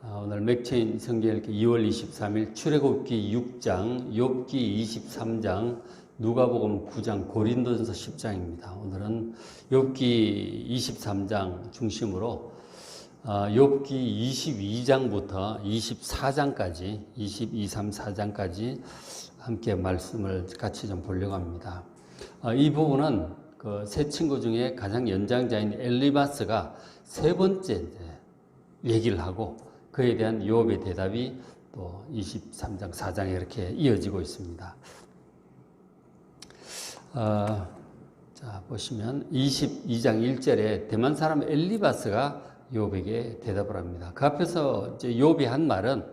오늘 맥체인 성경읽기 2월 23일 출애굽기 6장, 욥기 23장, 누가복음 9장, 고린도전서 10장입니다. 오늘은 욥기 23장 중심으로 욥기 22장부터 24장까지, 22, 3, 4장까지 함께 말씀을 같이 좀 보려고 합니다. 이 부분은 그 세 친구 중에 가장 연장자인 엘리바스가 세 번째 얘기를 하고 그에 대한 욥의 대답이 또 23장, 4장에 이렇게 이어지고 있습니다. 자, 보시면 22장 1절에 대만 사람 엘리바스가 욥에게 대답을 합니다. 그 앞에서 이제 욥이 한 말은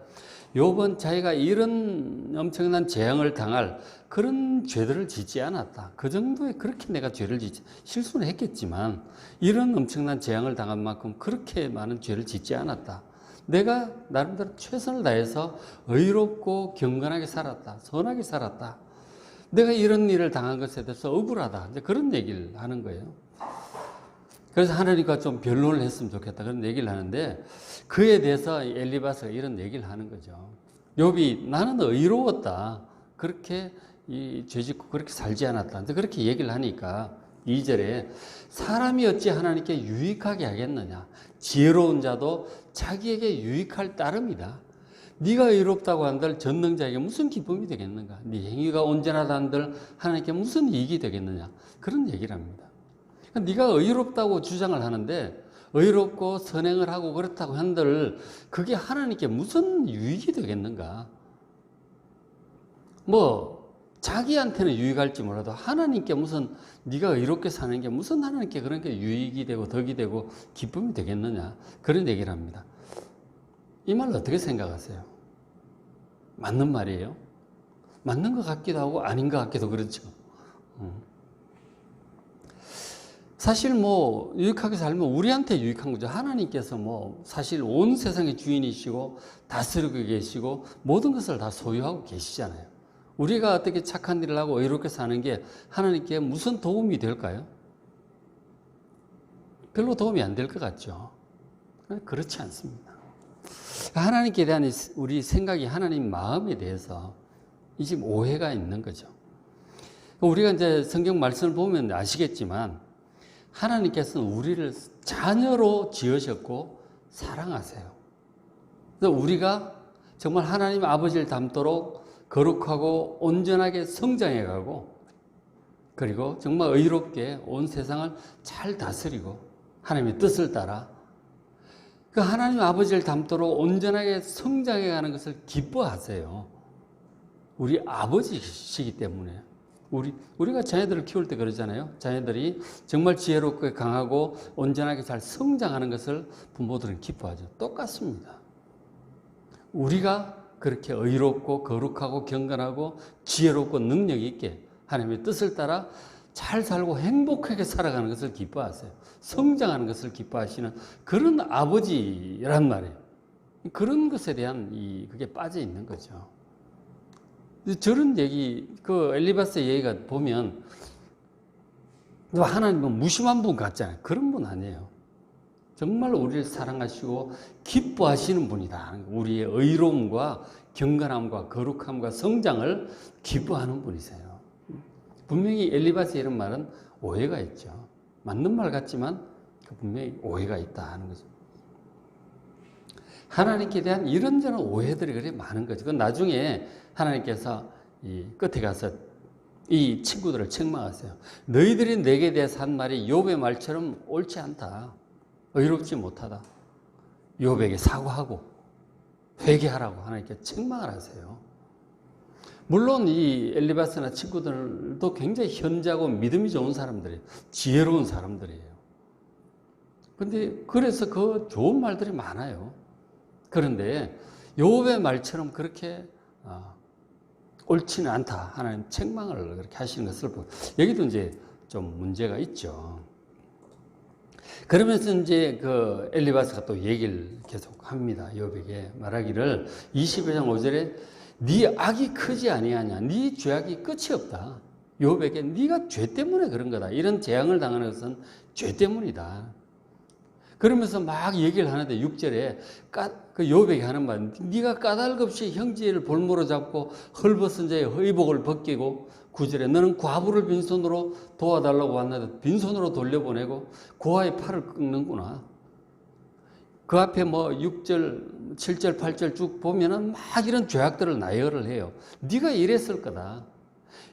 욥은 자기가 이런 엄청난 재앙을 당할 그런 죄들을 짓지 않았다. 그 정도에 그렇게 내가 죄를 짓지, 실수는 했겠지만 이런 엄청난 재앙을 당한 만큼 그렇게 많은 죄를 짓지 않았다. 내가 나름대로 최선을 다해서 의롭고 경건하게 살았다. 선하게 살았다. 내가 이런 일을 당한 것에 대해서 억울하다. 이제 그런 얘기를 하는 거예요. 그래서 하나님과 좀 변론을 했으면 좋겠다. 그런 얘기를 하는데 그에 대해서 엘리바스가 이런 얘기를 하는 거죠. 욥이 나는 의로웠다. 그렇게 죄짓고 그렇게 살지 않았다. 그렇게 얘기를 하니까 2절에 사람이 어찌 하나님께 유익하게 하겠느냐. 지혜로운 자도 자기에게 유익할 따름이다. 네가 의롭다고 한들 전능자에게 무슨 기쁨이 되겠는가. 네 행위가 온전하다 한들 하나님께 무슨 이익이 되겠느냐. 그런 얘기를 합니다. 네가 의롭다고 주장을 하는데 의롭고 선행을 하고 그렇다고 한들 그게 하나님께 무슨 유익이 되겠는가. 자기한테는 유익할지 몰라도 하나님께 무슨 네가 의롭게 사는 게 무슨 하나님께 그런 게 유익이 되고 덕이 되고 기쁨이 되겠느냐. 그런 얘기를 합니다. 이 말 어떻게 생각하세요? 맞는 말이에요? 맞는 것 같기도 하고 아닌 것 같기도 그렇죠. 사실 유익하게 살면 우리한테 유익한 거죠. 하나님께서 사실 온 세상의 주인이시고 다스리고 계시고 모든 것을 다 소유하고 계시잖아요. 우리가 어떻게 착한 일을 하고 의롭게 사는 게 하나님께 무슨 도움이 될까요? 별로 도움이 안 될 것 같죠. 그렇지 않습니다. 하나님께 대한 우리 생각이 하나님 마음에 대해서 이 지금 오해가 있는 거죠. 우리가 이제 성경 말씀을 보면 아시겠지만 하나님께서는 우리를 자녀로 지으셨고 사랑하세요. 그래서 우리가 정말 하나님 아버지를 닮도록 거룩하고 온전하게 성장해가고 그리고 정말 의롭게 온 세상을 잘 다스리고 하나님의 뜻을 따라 그 하나님 아버지를 닮도록 온전하게 성장해가는 것을 기뻐하세요. 우리 아버지시기 때문에. 우리가 자녀들을 키울 때 그러잖아요. 자녀들이 정말 지혜롭고 강하고 온전하게 잘 성장하는 것을 부모들은 기뻐하죠. 똑같습니다. 우리가 그렇게 의롭고 거룩하고 경건하고 지혜롭고 능력 있게 하나님의 뜻을 따라 잘 살고 행복하게 살아가는 것을 기뻐하세요. 성장하는 것을 기뻐하시는 그런 아버지란 말이에요. 그런 것에 대한 그게 빠져 있는 거죠. 저런 얘기, 그 엘리바스의 얘기가 보면 하나님은 무심한 분 같잖아요. 그런 분 아니에요. 정말 우리를 사랑하시고 기뻐하시는 분이다. 우리의 의로움과 경건함과 거룩함과 성장을 기뻐하는 분이세요. 분명히 엘리바스의 이런 말은 오해가 있죠. 맞는 말 같지만 분명히 오해가 있다 하는 거죠. 하나님께 대한 이런저런 오해들이 그렇게 많은 거죠. 그건 나중에 하나님께서 이 끝에 가서 이 친구들을 책망하세요. 너희들이 내게 대해서 한 말이 욥의 말처럼 옳지 않다. 의롭지 못하다. 욥에게 사과하고 회개하라고 하나님께 책망을 하세요. 물론 이 엘리바스나 친구들도 굉장히 현자고 믿음이 좋은 사람들이에요. 지혜로운 사람들이에요. 근데 그래서 그 좋은 말들이 많아요. 그런데 욥의 말처럼 그렇게 옳지는 않다. 하나님 책망을 그렇게 하시는 것을 보고 여기도 이제 좀 문제가 있죠. 그러면서 이제 그 엘리바스가 또 얘기를 계속 합니다. 욥에게 말하기를 22장 5절에 네 악이 크지 아니하냐. 네 죄악이 끝이 없다. 욥에게 네가 죄 때문에 그런 거다. 이런 재앙을 당하는 것은 죄 때문이다. 그러면서 막 얘기를 하는데 6절에 그 욥에게 하는 말, 네가 까닭없이 형제를 볼모로 잡고 헐벗은 자의 의복을 벗기고 9절에 너는 과부를 빈손으로 도와달라고 왔는데 빈손으로 돌려보내고 고아의 팔을 끊는구나. 그 앞에 뭐 6절, 7절, 8절 쭉 보면은 막 이런 죄악들을 나열을 해요. 네가 이랬을 거다.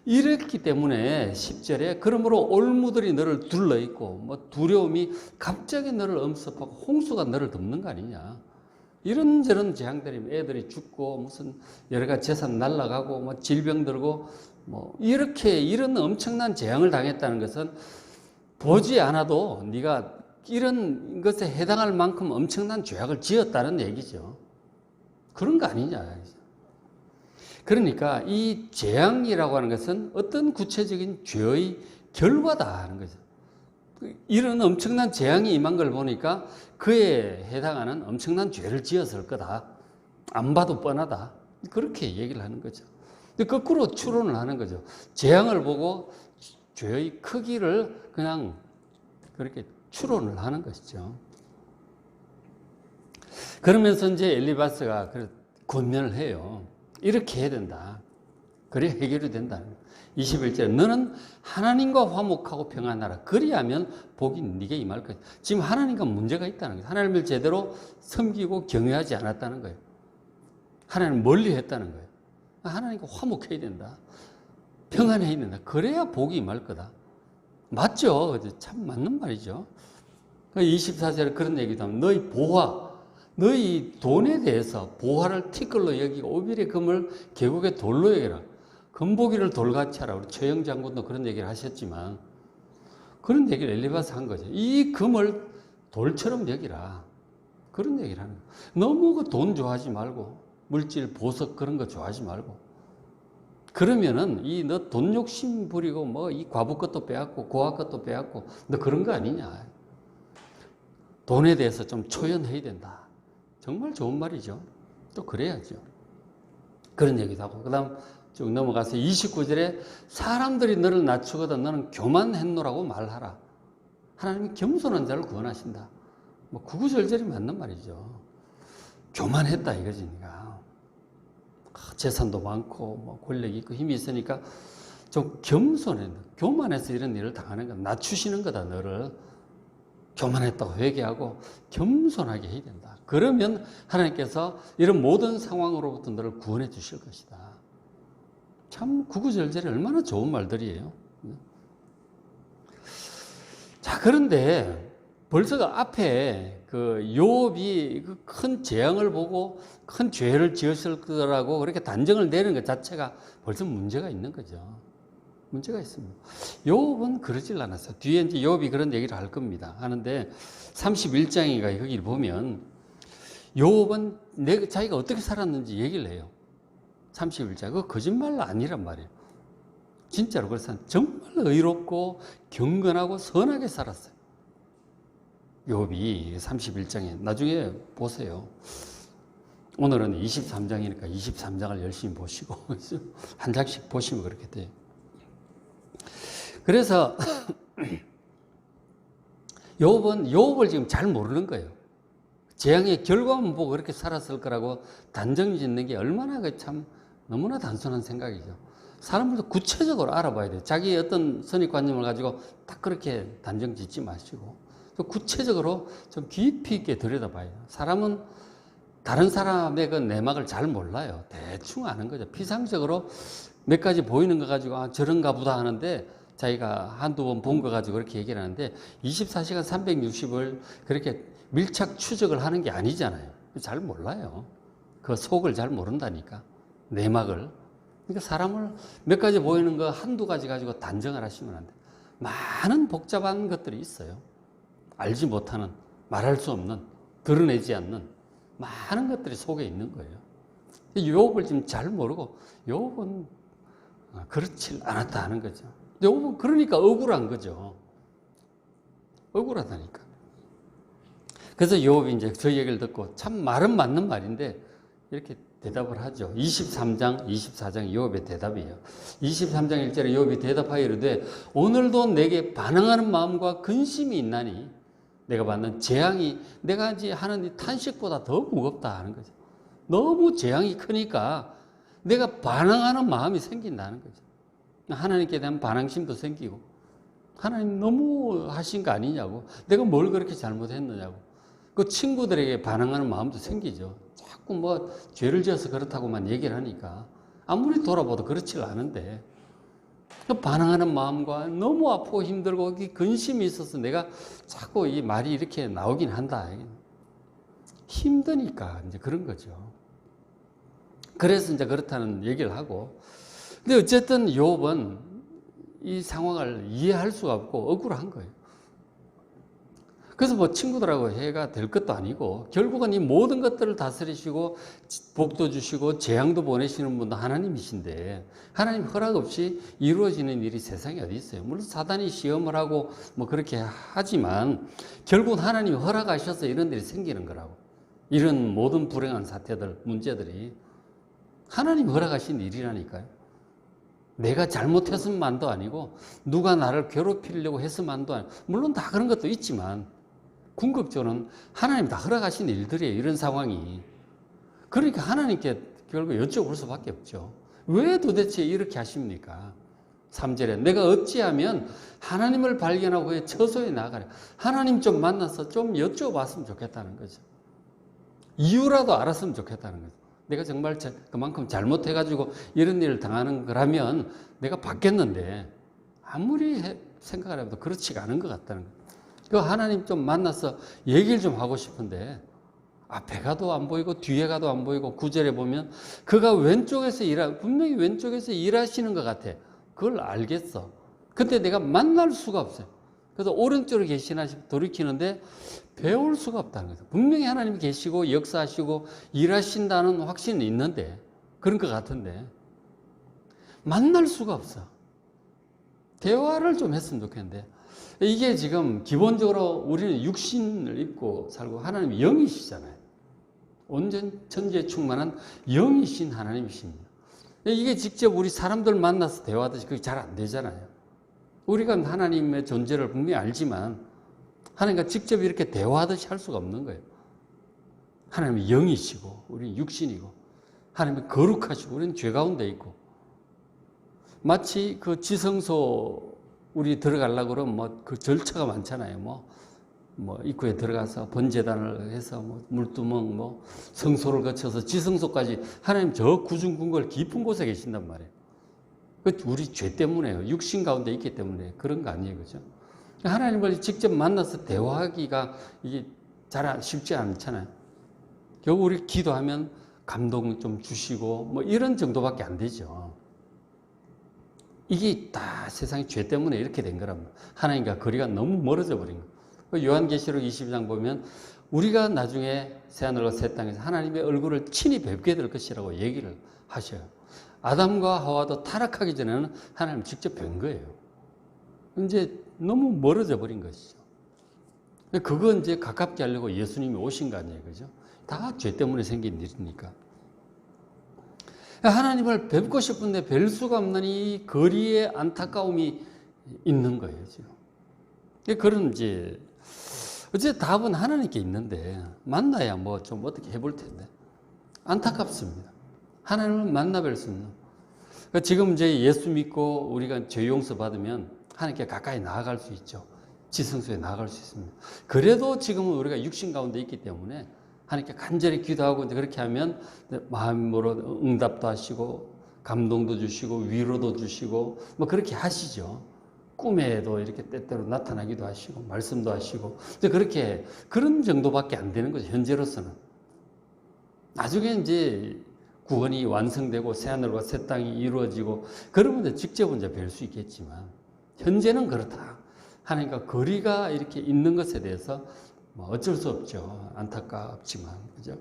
이랬기 때문에 10절에 그러므로 올무들이 너를 둘러있고 뭐 두려움이 갑자기 너를 엄습하고 홍수가 너를 덮는 거 아니냐. 이런저런 재앙들이 애들이 죽고 무슨 여러 가지 재산 날아가고 뭐 질병 들고 뭐 이렇게 이런 엄청난 재앙을 당했다는 것은 보지 않아도 네가 이런 것에 해당할 만큼 엄청난 죄악을 지었다는 얘기죠. 그런 거 아니냐. 그러니까 이 재앙이라고 하는 것은 어떤 구체적인 죄의 결과다 하는 거죠. 이런 엄청난 재앙이 임한 걸 보니까 그에 해당하는 엄청난 죄를 지었을 거다. 안 봐도 뻔하다. 그렇게 얘기를 하는 거죠. 근데 거꾸로 추론을 하는 거죠. 재앙을 보고 죄의 크기를 그냥 그렇게 추론을 하는 것이죠. 그러면서 이제 엘리바스가 권면을 해요. 이렇게 해야 된다. 그래야 해결이 된다. 21절에 너는 하나님과 화목하고 평안하라. 그리하면 복이 네게 임할 거야. 지금 하나님과 문제가 있다는 거예요. 하나님을 제대로 섬기고 경외하지 않았다는 거예요. 하나님을 멀리 했다는 거예요. 하나님과 화목해야 된다. 평안해야 된다. 그래야 복이 임할 거다. 맞죠? 참 맞는 말이죠. 24절에 그런 얘기도 하면 너희 보화, 너희 돈에 대해서 보화를 티끌로 여기고 오빌의 금을 계곡에 돌로 여기라. 금보기를 돌같이 하라. 우리 최영 장군도 그런 얘기를 하셨지만 그런 얘기를 엘리바스 한 거죠. 이 금을 돌처럼 여기라. 그런 얘기를 하는 거예요. 너무 그 돈 좋아하지 말고 물질, 보석 그런 거 좋아하지 말고 그러면은 이 너 돈 욕심 부리고 뭐 이 과부 것도 빼앗고 고아 것도 빼앗고 너 그런 거 아니냐. 돈에 대해서 좀 초연해야 된다. 정말 좋은 말이죠. 또 그래야죠. 그런 얘기도 하고 그 다음 쭉 넘어가서 29절에 사람들이 너를 낮추거든 너는 교만했노라고 말하라. 하나님이 겸손한 자를 구원하신다. 뭐 구구절절이 맞는 말이죠. 교만했다 이거지 니가. 재산도 많고 뭐 권력이 있고 힘이 있으니까 좀 겸손해. 교만해서 이런 일을 당하는 거야. 낮추시는 거다 너를. 교만했다고 회개하고 겸손하게 해야 된다. 그러면 하나님께서 이런 모든 상황으로부터 너를 구원해 주실 것이다. 참 구구절절이 얼마나 좋은 말들이에요. 자, 그런데 벌써 앞에 그 욥이 그 큰 재앙을 보고 큰 죄를 지었을 거라고 그렇게 단정을 내는 것 자체가 벌써 문제가 있는 거죠. 문제가 있습니다. 욥은 그러질 않았어요. 뒤에 이제 욥이 그런 얘기를 할 겁니다. 하는데 31장인가 여기를 보면 욥은 자기가 어떻게 살았는지 얘기를 해요. 31장. 그거 거짓말 아니란 말이에요. 진짜로 그래서 정말 의롭고 경건하고 선하게 살았어요. 욥이 31장에 나중에 보세요. 오늘은 23장이니까 23장을 열심히 보시고 한 장씩 보시면 그렇게 돼요. 그래서 욥을 지금 잘 모르는 거예요. 재앙의 결과만 보고 그렇게 살았을 거라고 단정 짓는 게 얼마나 참 너무나 단순한 생각이죠. 사람들도 구체적으로 알아봐야 돼요. 자기의 어떤 선입관념을 가지고 딱 그렇게 단정 짓지 마시고 구체적으로 좀 깊이 있게 들여다봐야 돼요. 사람은 다른 사람의 그 내막을 잘 몰라요. 대충 아는 거죠. 피상적으로 몇 가지 보이는 거 가지고 저런가 보다 하는데 자기가 한두 번 본 거 가지고 그렇게 얘기를 하는데 24시간 360을 그렇게 밀착 추적을 하는 게 아니잖아요. 잘 몰라요. 그 속을 잘 모른다니까. 내막을. 그러니까 사람을 몇 가지 보이는 거 한두 가지 가지고 단정을 하시면 안 돼요. 많은 복잡한 것들이 있어요. 알지 못하는, 말할 수 없는, 드러내지 않는 많은 것들이 속에 있는 거예요. 욥을 지금 잘 모르고 욥은 그렇지 않았다 하는 거죠. 욥은 그러니까 억울한 거죠. 억울하다니까. 그래서 욥이 이제 저 얘기를 듣고 참 말은 맞는 말인데 이렇게 대답을 하죠. 23장, 24장 욥의 대답이에요. 23장 1절에 욥이 대답하여 이르되 오늘도 내게 반항하는 마음과 근심이 있나니 내가 받는 재앙이 내가 이제 하는 이 탄식보다 더 무겁다 하는 거죠. 너무 재앙이 크니까 내가 반항하는 마음이 생긴다는 거죠. 하나님께 대한 반항심도 생기고, 하나님 너무 하신 거 아니냐고, 내가 뭘 그렇게 잘못했느냐고, 그 친구들에게 반항하는 마음도 생기죠. 자꾸 뭐 죄를 지어서 그렇다고만 얘기를 하니까 아무리 돌아봐도 그렇지가 않은데, 그 반항하는 마음과 너무 아프고 힘들고 근심이 있어서 내가 자꾸 이 말이 이렇게 나오긴 한다. 힘드니까 이제 그런 거죠. 그래서 이제 그렇다는 얘기를 하고, 근데 어쨌든 욥은 이 상황을 이해할 수가 없고 억울한 거예요. 그래서 뭐 친구들하고 해가 될 것도 아니고, 결국은 이 모든 것들을 다스리시고 복도 주시고 재앙도 보내시는 분도 하나님이신데, 하나님 허락 없이 이루어지는 일이 세상에 어디 있어요. 물론 사단이 시험을 하고 뭐 그렇게 하지만 결국은 하나님이 허락하셔서 이런 일이 생기는 거라고. 이런 모든 불행한 사태들, 문제들이 하나님 허락하신 일이라니까요. 내가 잘못했음만도 아니고 누가 나를 괴롭히려고 했음만도 아니고, 물론 다 그런 것도 있지만 궁극적으로는 하나님 다 허락하신 일들이에요. 이런 상황이. 그러니까 하나님께 결국 여쭤볼 수밖에 없죠. 왜 도대체 이렇게 하십니까? 3절에 내가 어찌하면 하나님을 발견하고 그의 처소에 나가려. 하나님 좀 만나서 좀 여쭤봤으면 좋겠다는 거죠. 이유라도 알았으면 좋겠다는 거죠. 내가 정말 그만큼 잘못해가지고 이런 일을 당하는 거라면 내가 받겠는데, 아무리 생각을 해도 그렇지가 않은 것 같다는 거예요. 그 하나님 좀 만나서 얘기를 좀 하고 싶은데, 앞에 가도 안 보이고 뒤에 가도 안 보이고, 9절에 보면 그가 왼쪽에서 분명히 왼쪽에서 일하시는 것 같아. 그걸 알겠어. 근데 내가 만날 수가 없어요. 그래서 오른쪽으로 계시나 싶어 돌이키는데 배울 수가 없다는 거죠. 분명히 하나님이 계시고 역사하시고 일하신다는 확신은 있는데, 그런 것 같은데 만날 수가 없어. 대화를 좀 했으면 좋겠는데, 이게 지금 기본적으로 우리는 육신을 입고 살고 하나님이 영이시잖아요. 온전 천지에 충만한 영이신 하나님이십니다. 이게 직접 우리 사람들 만나서 대화하듯이 그게 잘 안 되잖아요. 우리가 하나님의 존재를 분명히 알지만 하나님과 직접 이렇게 대화하듯이 할 수가 없는 거예요. 하나님은 영이시고 우리는 육신이고, 하나님은 거룩하시고 우리는 죄 가운데 있고, 마치 그 지성소 우리 들어가려고 그러면 뭐 그 절차가 많잖아요. 뭐 입구에 들어가서 번제단을 해서 뭐 물두멍 뭐 성소를 거쳐서 지성소까지, 하나님 저 구중궁궐 깊은 곳에 계신단 말이에요. 우리 죄 때문에요. 육신 가운데 있기 때문에 그런 거 아니에요. 그죠? 하나님을 직접 만나서 대화하기가 이게 잘 쉽지 않잖아요. 결국 우리 기도하면 감동 좀 주시고 뭐 이런 정도밖에 안 되죠. 이게 다 세상의 죄 때문에 이렇게 된 거랍니다. 하나님과 거리가 너무 멀어져 버린 거예요. 요한계시록 22장 보면 우리가 나중에 새하늘과 새 땅에서 하나님의 얼굴을 친히 뵙게 될 것이라고 얘기를 하셔요. 아담과 하와도 타락하기 전에는 하나님 직접 뵌 거예요. 이제 너무 멀어져 버린 것이죠. 그건 이제 가깝게 하려고 예수님이 오신 거 아니에요. 그죠? 다 죄 때문에 생긴 일이니까. 하나님을 뵙고 싶은데 뵐 수가 없는 이 거리에 안타까움이 있는 거예요, 지금. 그런 이제, 어째 답은 하나님께 있는데, 만나야 뭐 좀 어떻게 해볼 텐데. 안타깝습니다. 하나님을 만나 뵐 수 없는. 지금 이제 예수 믿고 우리가 죄 용서 받으면 하나님께 가까이 나아갈 수 있죠. 지성소에 나아갈 수 있습니다. 그래도 지금은 우리가 육신 가운데 있기 때문에 하나님께 간절히 기도하고 이제 그렇게 하면 마음으로 응답도 하시고 감동도 주시고 위로도 주시고 뭐 그렇게 하시죠. 꿈에도 이렇게 때때로 나타나기도 하시고 말씀도 하시고 이제 그렇게 그런 정도밖에 안 되는 거죠. 현재로서는. 나중에 이제 구원이 완성되고 새하늘과 새 땅이 이루어지고 그러면 이제 직접 이제 뵐 수 있겠지만 현재는 그렇다. 하나님과 거리가 이렇게 있는 것에 대해서 뭐 어쩔 수 없죠. 안타깝지만, 그죠?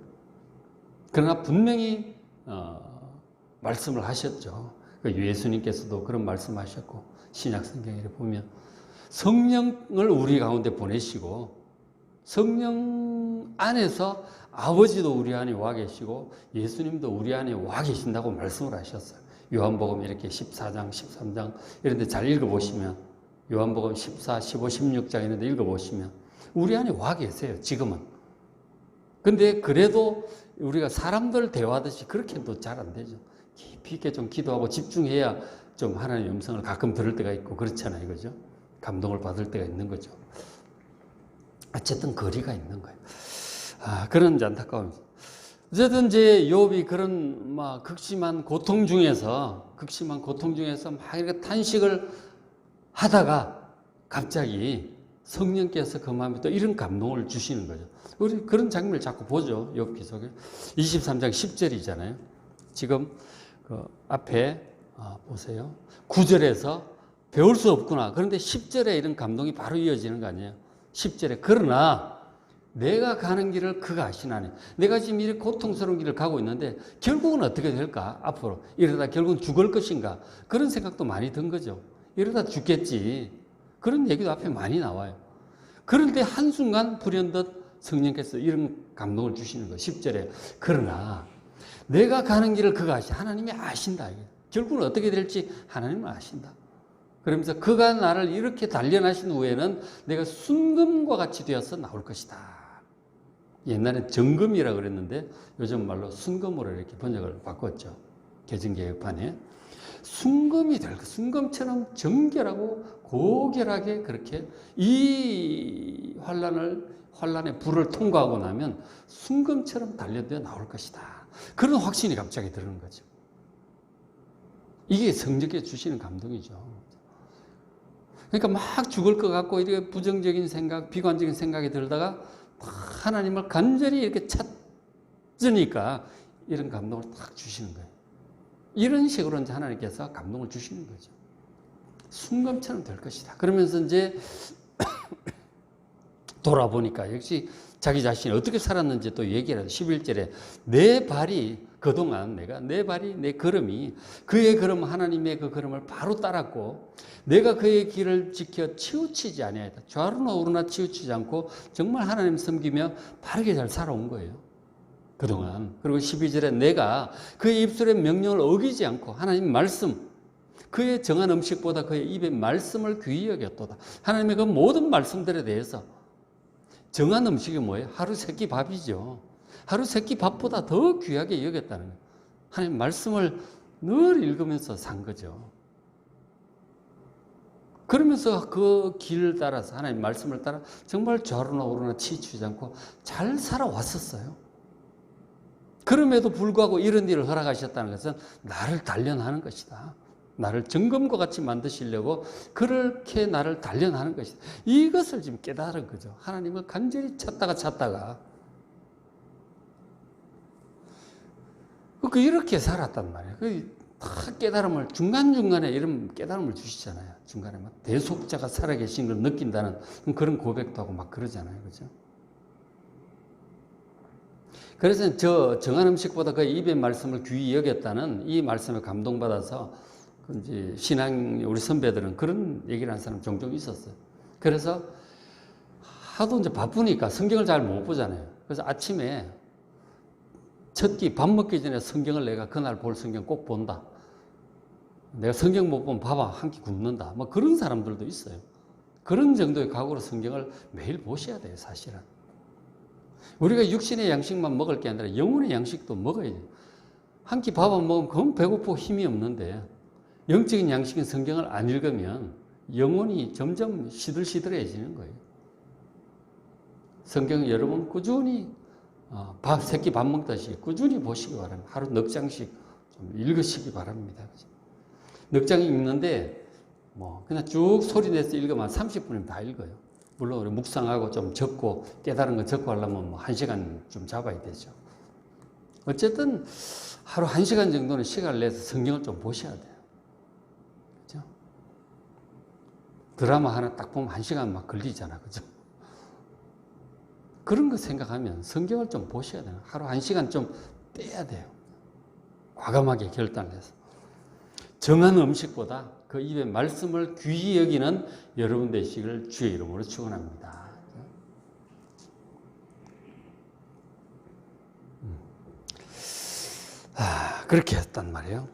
그러나 분명히, 말씀을 하셨죠. 예수님께서도 그런 말씀 하셨고, 신약 성경에 보면 성령을 우리 가운데 보내시고, 성령 안에서 아버지도 우리 안에 와 계시고, 예수님도 우리 안에 와 계신다고 말씀을 하셨어요. 요한복음 이렇게 14장, 13장 이런 데 잘 읽어보시면, 요한복음 14, 15, 16장 이런 데 읽어보시면, 우리 안에 와 계세요, 지금은. 근데 그래도 우리가 사람들 대화하듯이 그렇게도 잘 안 되죠. 깊이 있게 좀 기도하고 집중해야 좀 하나님의 음성을 가끔 들을 때가 있고 그렇잖아요. 그죠? 감동을 받을 때가 있는 거죠. 어쨌든 거리가 있는 거예요. 그런 안타까움. 어쨌든 이제 욥이 그런 막 극심한 고통 중에서 막 이렇게 탄식을 하다가 갑자기 성령께서 그 마음에 또 이런 감동을 주시는 거죠. 우리 그런 장면을 자꾸 보죠. 욥기 속에 23장 10절이잖아요. 지금 그 앞에 보세요. 9절에서 배울 수 없구나. 그런데 10절에 이런 감동이 바로 이어지는 거 아니에요. 10절에 그러나 내가 가는 길을 그가 아시나니. 내가 지금 이렇게 고통스러운 길을 가고 있는데 결국은 어떻게 될까? 앞으로 이러다 결국은 죽을 것인가? 그런 생각도 많이 든 거죠. 이러다 죽겠지. 그런 얘기도 앞에 많이 나와요. 그런데 한순간 불현듯 성령께서 이런 감동을 주시는 거예요. 10절에 그러나 내가 가는 길을 그가 하나님이 아신다. 결국은 어떻게 될지 하나님은 아신다. 그러면서 그가 나를 이렇게 단련하신 후에는 내가 순금과 같이 되어서 나올 것이다. 옛날엔 정금이라고 그랬는데 요즘 말로 순금으로 이렇게 번역을 바꿨죠. 개정개혁판에. 순금이 될 것, 순금처럼 정결하고 고결하게 그렇게 이 환란의 불을 통과하고 나면 순금처럼 단련되어 나올 것이다. 그런 확신이 갑자기 드는 거죠. 이게 성령께 주시는 감동이죠. 그러니까 막 죽을 것 같고 이렇게 부정적인 생각, 비관적인 생각이 들다가 하나님을 간절히 이렇게 찾으니까 이런 감동을 딱 주시는 거예요. 이런 식으로 이제 하나님께서 감동을 주시는 거죠. 순금처럼 될 것이다. 그러면서 이제 돌아보니까 역시 자기 자신이 어떻게 살았는지 또 얘기를 해요. 11절에 내 발이 그동안 내 걸음이 그의 걸음 하나님의 그 걸음을 바로 따랐고 내가 그의 길을 지켜 치우치지 아니하였다. 좌로나 우로나 치우치지 않고 정말 하나님 섬기며 바르게 잘 살아온 거예요. 그동안. 그리고 12절에 내가 그의 입술의 명령을 어기지 않고 하나님 말씀 그의 정한 음식보다 그의 입의 말씀을 귀히 여겼도다. 하나님의 그 모든 말씀들에 대해서 정한 음식이 뭐예요? 하루 세 끼 밥이죠. 하루 세 끼 밥보다 더 귀하게 여겼다는 거예요. 하나님 말씀을 늘 읽으면서 산 거죠. 그러면서 그 길을 따라서 하나님 말씀을 따라 정말 좌로나 우로나 치우치지 않고 잘 살아왔었어요. 그럼에도 불구하고 이런 일을 허락하셨다는 것은 나를 단련하는 것이다. 나를 정금과 같이 만드시려고 그렇게 나를 단련하는 것이다. 이것을 지금 깨달은 거죠. 하나님을 간절히 찾다가 이렇게 살았단 말이에요. 다 깨달음을 중간중간에 이런 깨달음을 주시잖아요. 중간에 막 대속자가 살아계신 걸 느낀다는 그런 고백도 하고 막 그러잖아요. 그죠? 그래서 저 정한 음식보다 그 입의 말씀을 귀히 여겼다는 이 말씀에 감동받아서 이제 신앙 우리 선배들은 그런 얘기를 하는 사람 종종 있었어요. 그래서 하도 이제 바쁘니까 성경을 잘 못 보잖아요. 그래서 아침에 첫 끼 밥 먹기 전에 성경을 내가 그날 볼 성경 꼭 본다. 내가 성경 못 보면 밥 한 끼 굶는다. 뭐 그런 사람들도 있어요. 그런 정도의 각오로 성경을 매일 보셔야 돼요, 사실은. 우리가 육신의 양식만 먹을 게 아니라 영혼의 양식도 먹어야 돼요. 한 끼 밥을 먹으면 그건 배고프고 힘이 없는데 영적인 양식인 성경을 안 읽으면 영혼이 점점 시들시들해지는 거예요. 성경을 여러분 꾸준히 세 끼 밥 먹듯이 꾸준히 보시기 바랍니다. 하루 넉 장씩 좀 읽으시기 바랍니다. 넉 장 읽는데 그냥 쭉 소리 내서 읽으면 30분이면 다 읽어요. 물론 우리 묵상하고 좀 적고 깨달은 거 적고 하려면 1시간 좀 잡아야 되죠. 어쨌든 하루 1시간 정도는 시간을 내서 성경을 좀 보셔야 돼요. 그죠? 드라마 하나 딱 보면 1시간 막 걸리잖아. 그죠? 그런 거 생각하면 성경을 좀 보셔야 돼요. 하루 1시간 좀 떼야 돼요. 과감하게 결단을 해서. 정한 음식보다 그 입의 말씀을 귀히 여기는 여러분 되시기를 주의 이름으로 축원합니다. 그렇게 했단 말이에요.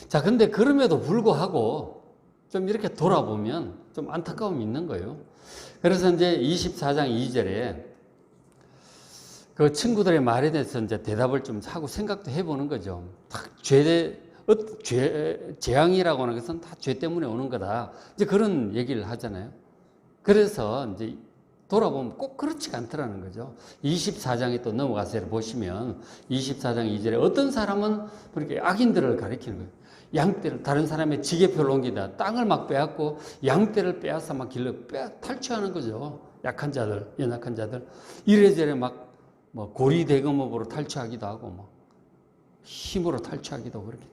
자, 근데 그럼에도 불구하고 좀 이렇게 돌아보면 좀 안타까움이 있는 거예요. 그래서 이제 24장 2절에 그 친구들의 말에 대해서 이제 대답을 좀 하고 생각도 해보는 거죠. 재앙이라고 하는 것은 다 죄 때문에 오는 거다. 이제 그런 얘기를 하잖아요. 그래서 이제 돌아보면 꼭 그렇지가 않더라는 거죠. 24장에 또 넘어가서 보시면 24장 2절에 어떤 사람은 그렇게 악인들을 가리키는 거예요. 양떼를 다른 사람의 지게표를 옮기다 땅을 막 빼앗고 양떼를 빼앗아 막 길러 탈취하는 거죠. 약한 자들, 연약한 자들. 이래저래 막 뭐 고리대금업으로 탈취하기도 하고 뭐 힘으로 탈취하기도 하고 그렇게.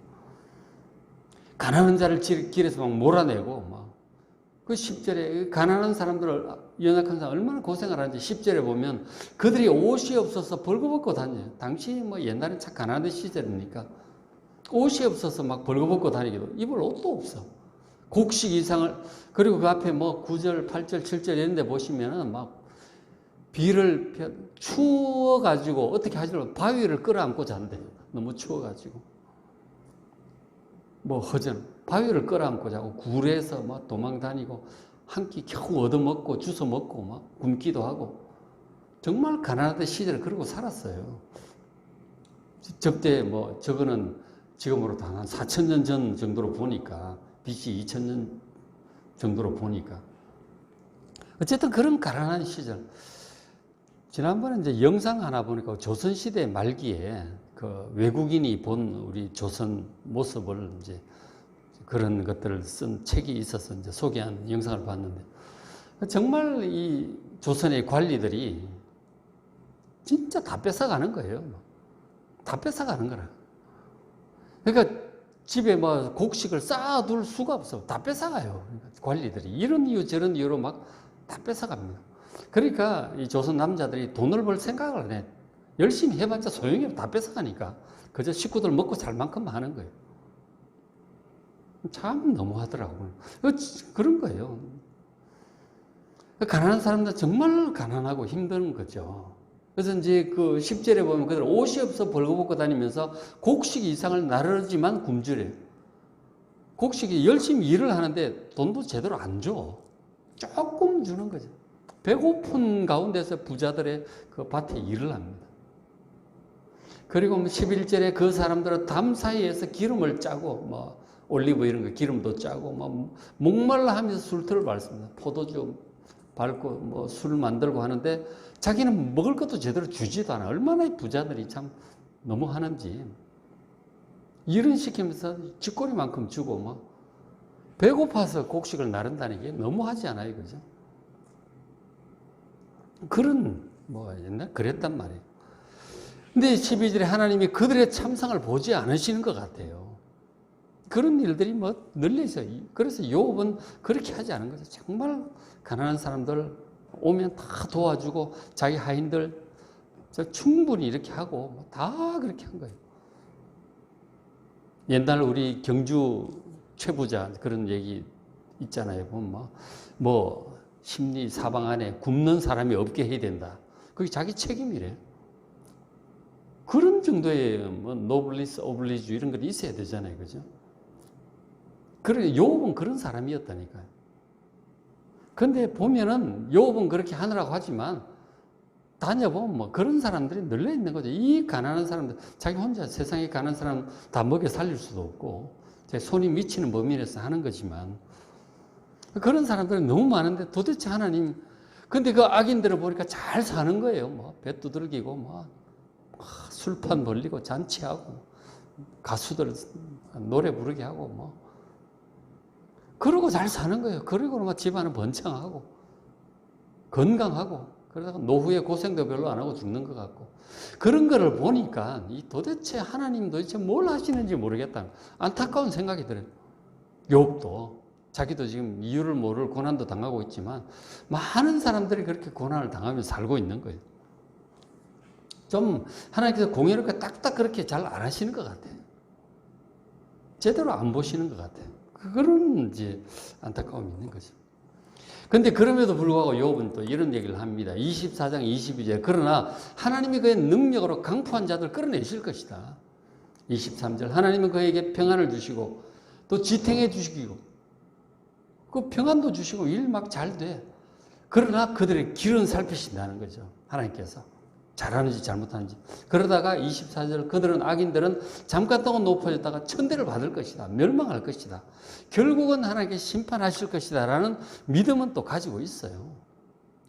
가난한 자를 길에서 막 몰아내고 막. 그 10절에 가난한 사람들, 연약한 사람 얼마나 고생을 하는지 10절에 보면 그들이 옷이 없어서 벌거벗고 다녀요. 당시 뭐 옛날엔 참 가난한 시절이니까 옷이 없어서 막 벌거벗고 다니기도 입을 옷도 없어. 곡식 이상을 그리고 그 앞에 뭐 9절, 8절, 7절 이런 데 보시면은 막 비를 추워가지고 어떻게 하지를 바위를 끌어안고 잔대요. 너무 추워가지고. 뭐 허전 바위를 끌어안고 자고 굴에서 막 도망 다니고 한 끼 겨우 얻어먹고 주워 먹고 막 굶기도 하고 정말 가난하던 시절을 그러고 살았어요. 저때 뭐 저거는 지금으로부터 한 4,000년 전 정도로 보니까 BC 2,000년 정도로 보니까 어쨌든 그런 가난한 시절. 지난번에 이제 영상 하나 보니까 조선시대 말기에 그 외국인이 본 우리 조선 모습을 이제 그런 것들을 쓴 책이 있어서 이제 소개한 영상을 봤는데 정말 이 조선의 관리들이 진짜 다 뺏어가는 거예요. 다 뺏어가는 거라. 그러니까 집에 뭐 곡식을 쌓아둘 수가 없어. 다 뺏어가요. 관리들이. 이런 이유 저런 이유로 막 다 뺏어갑니다. 그러니까 이 조선 남자들이 돈을 벌 생각을 안 해. 열심히 해봤자 소용이 없어. 다 뺏어가니까. 그저 식구들 먹고 살 만큼만 하는 거예요. 참 너무하더라고요. 그런 거예요. 가난한 사람들 정말 가난하고 힘든 거죠. 그래서 이제 그 10절에 보면 그들 옷이 없어 벌거벗고 다니면서 곡식 이상을 나르지만 굶주려요. 곡식이 열심히 일을 하는데 돈도 제대로 안 줘. 조금 주는 거죠. 배고픈 가운데서 부자들의 그 밭에 일을 합니다. 그리고 11절에 그 사람들은 담 사이에서 기름을 짜고 뭐 올리브 이런 거 기름도 짜고 뭐 목말라 하면서 술틀을 밟습니다. 포도주 밟고 뭐 술 만들고 하는데 자기는 먹을 것도 제대로 주지도 않아. 얼마나 부자들이 참 너무하는지. 일은 시키면서 쥐꼬리만큼 주고 뭐 배고파서 곡식을 나른다는 게 너무하지 않아요, 그죠? 그런 뭐 옛날 그랬단 말이에요. 근데 12절에 하나님이 그들의 참상을 보지 않으시는 것 같아요. 그런 일들이 뭐 널려 있어요. 그래서 욥은 그렇게 하지 않은 거죠. 정말 가난한 사람들 오면 다 도와주고 자기 하인들 충분히 이렇게 하고 다 그렇게 한 거예요. 옛날 우리 경주 최부자 그런 얘기 있잖아요. 뭐 심리 사방 안에 굶는 사람이 없게 해야 된다. 그게 자기 책임이래요. 그런 정도의 뭐 노블리스 오블리주 이런 것이 있어야 되잖아요. 그죠? 그러니까 욥은 그런 사람이었다니까요. 근데 보면은 욥은 그렇게 하느라고 하지만 다녀보면 뭐 그런 사람들이 널려 있는 거죠. 이 가난한 사람들, 자기 혼자 세상에 가난한 사람 다 먹여 살릴 수도 없고 제 손이 미치는 범위 내에서 하는 거지만 그런 사람들은 너무 많은데 도대체 하나님, 근데 그 악인들을 보니까 잘 사는 거예요. 뭐 배 두들기고 뭐 술판 벌리고 잔치하고 가수들 노래 부르게 하고 뭐 그러고 잘 사는 거예요. 그리고 막 집안은 번창하고 건강하고 그러다가 노후에 고생도 별로 안 하고 죽는 것 같고 그런 거를 보니까 이 도대체 하나님 도대체 뭘 하시는지 모르겠다 안타까운 생각이 들어요. 욥도 자기도 지금 이유를 모를 고난도 당하고 있지만 많은 사람들이 그렇게 고난을 당하면서 살고 있는 거예요. 좀 하나님께서 공의롭게 딱딱 그렇게 잘 안 하시는 것 같아요. 제대로 안 보시는 것 같아요. 그런 이제 안타까움이 있는 거죠. 근데 그럼에도 불구하고 욥은 또 이런 얘기를 합니다. 24장 22절. 그러나 하나님이 그의 능력으로 강포한 자들 끌어내실 것이다. 23절. 하나님은 그에게 평안을 주시고 또 지탱해 주시고 그 평안도 주시고 일 막 잘 돼. 그러나 그들의 길은 살피신다는 거죠. 하나님께서. 잘하는지 잘못하는지. 그러다가 24절 그들은 악인들은 잠깐 동안 높아졌다가 천대를 받을 것이다. 멸망할 것이다. 결국은 하나님께 심판하실 것이다 라는 믿음은 또 가지고 있어요.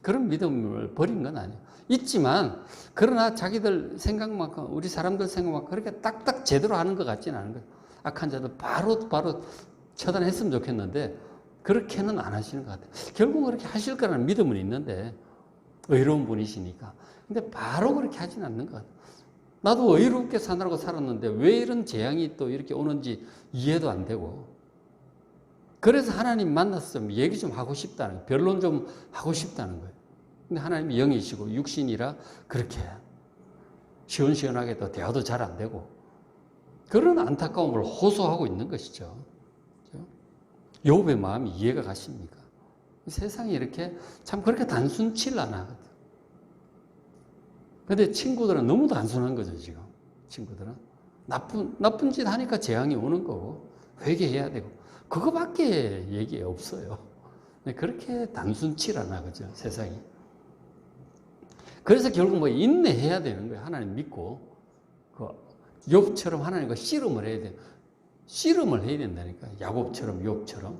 그런 믿음을 버린 건 아니에요. 있지만 그러나 자기들 생각만큼 우리 사람들 생각만큼 그렇게 딱딱 제대로 하는 것 같지는 않은 거예요. 악한 자들 바로 처단했으면 좋겠는데 그렇게는 안 하시는 것 같아요. 결국 그렇게 하실 거라는 믿음은 있는데 의로운 분이시니까. 근데 바로 그렇게 하진 않는 것 같아요. 나도 의롭게 사느라고 살았는데 왜 이런 재앙이 또 이렇게 오는지 이해도 안 되고. 그래서 하나님 만났으면 얘기 좀 하고 싶다는 거예요. 변론 좀 하고 싶다는 거예요. 근데 하나님이 영이시고 육신이라 그렇게 시원시원하게 또 대화도 잘 안 되고 그런 안타까움을 호소하고 있는 것이죠. 욥의 마음이 이해가 가십니까? 세상이 이렇게 참 그렇게 단순치를 않아 하거든. 근데 친구들은 너무 단순한 거죠, 지금. 친구들은. 나쁜 짓 하니까 재앙이 오는 거고, 회개해야 되고, 그거밖에 얘기 없어요. 그렇게 단순치를 않아, 그죠, 세상이. 그래서 결국 뭐 인내해야 되는 거예요. 하나님 믿고. 욥처럼 하나님과 씨름을 해야 돼요. 씨름을 해야 된다니까. 야곱처럼, 욥처럼.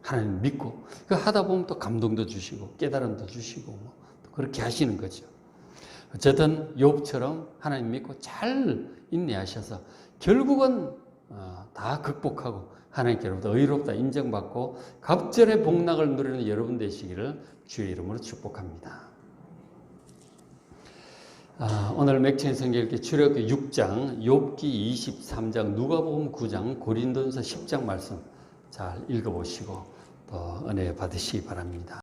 하나님 믿고. 그 하다 보면 또 감동도 주시고, 깨달음도 주시고, 뭐, 또 그렇게 하시는 거죠. 어쨌든 욥처럼 하나님 믿고 잘 인내하셔서 결국은 다 극복하고 하나님께로부터 의롭다 인정받고 갑절의 복락을 누리는 여러분 되시기를 주의 이름으로 축복합니다. 오늘 맥체인 성경 읽기 출애굽기 6장, 욥기 23장, 누가복음 9장, 고린도전서 10장 말씀 잘 읽어보시고 또 은혜 받으시기 바랍니다.